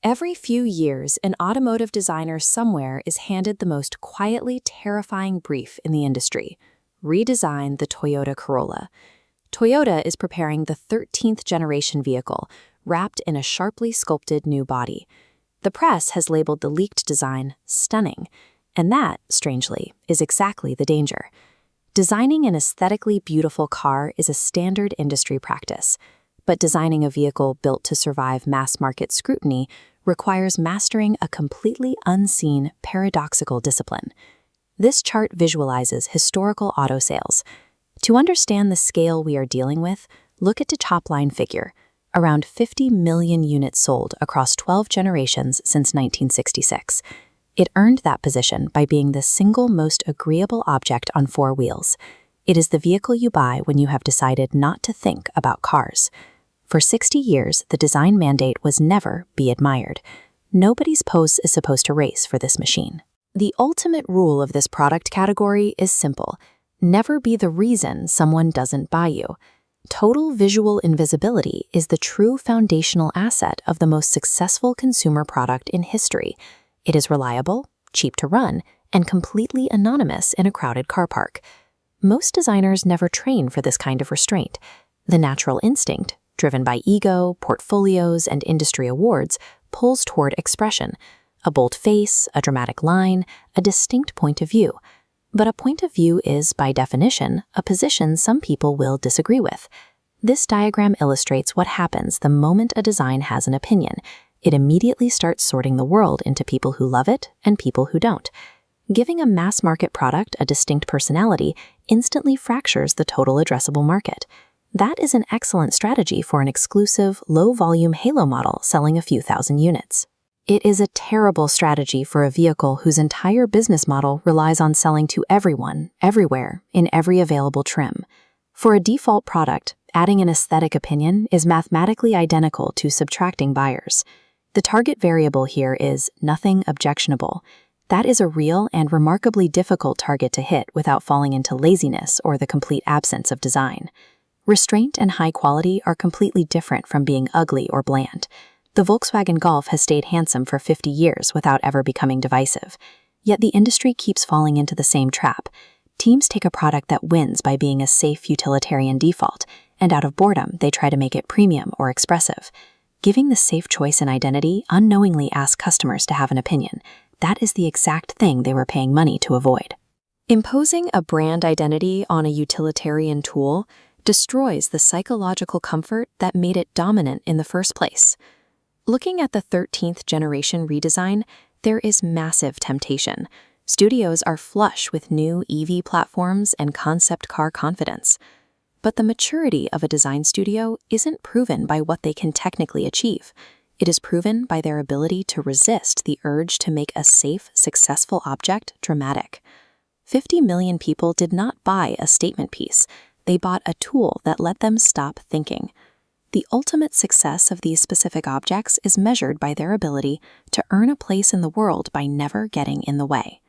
Every few years, an automotive designer somewhere is handed the most quietly terrifying brief in the industry: redesign the Toyota Corolla. Toyota is preparing the 13th generation vehicle, wrapped in a sharply sculpted new body. The press has labeled the leaked design stunning, and that, strangely, is exactly the danger. Designing an aesthetically beautiful car is a standard industry practice, but designing a vehicle built to survive mass-market scrutiny requires mastering a completely unseen, paradoxical discipline. This chart visualizes historical auto sales. To understand the scale we are dealing with, look at the top-line figure: around 50 million units sold across 12 generations since 1966. It earned that position by being the single most agreeable object on four wheels. It is the vehicle you buy when you have decided not to think about cars. For 60 years, the design mandate was never be admired. Nobody's pose is supposed to race for this machine. The ultimate rule of this product category is simple: never be the reason someone doesn't buy you. Total visual invisibility is the true foundational asset of the most successful consumer product in history. It is reliable, cheap to run, and completely anonymous in a crowded car park. Most designers never train for this kind of restraint. The natural instinct, driven by ego, portfolios, and industry awards, pulls toward expression: a bold face, a dramatic line, a distinct point of view. But a point of view is, by definition, a position some people will disagree with. This diagram illustrates what happens the moment a design has an opinion. It immediately starts sorting the world into people who love it and people who don't. Giving a mass-market product a distinct personality instantly fractures the total addressable market. That is an excellent strategy for an exclusive, low-volume halo model selling a few thousand units. It is a terrible strategy for a vehicle whose entire business model relies on selling to everyone, everywhere, in every available trim. For a default product, adding an aesthetic opinion is mathematically identical to subtracting buyers. The target variable here is nothing objectionable. That is a real and remarkably difficult target to hit without falling into laziness or the complete absence of design. Restraint and high quality are completely different from being ugly or bland. The Volkswagen Golf has stayed handsome for 50 years without ever becoming divisive. Yet the industry keeps falling into the same trap. Teams take a product that wins by being a safe utilitarian default, and out of boredom, they try to make it premium or expressive. Giving the safe choice and identity unknowingly asks customers to have an opinion. That is the exact thing they were paying money to avoid. Imposing a brand identity on a utilitarian tool destroys the psychological comfort that made it dominant in the first place. Looking at the 13th generation redesign, there is massive temptation. Studios are flush with new EV platforms and concept car confidence. But the maturity of a design studio isn't proven by what they can technically achieve. It is proven by their ability to resist the urge to make a safe, successful object dramatic. 50 million people did not buy a statement piece. They bought a tool that let them stop thinking. The ultimate success of these specific objects is measured by their ability to earn a place in the world by never getting in the way.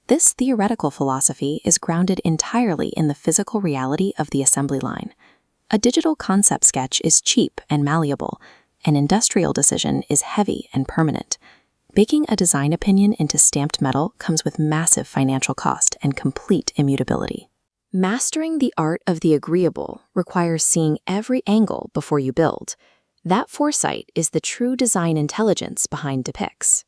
This theoretical philosophy is grounded entirely in the physical reality of the assembly line. A digital concept sketch is cheap and malleable. An industrial decision is heavy and permanent. Baking a design opinion into stamped metal comes with massive financial cost and complete immutability. Mastering the art of the agreeable requires seeing every angle before you build. That foresight is the true design intelligence behind Depix.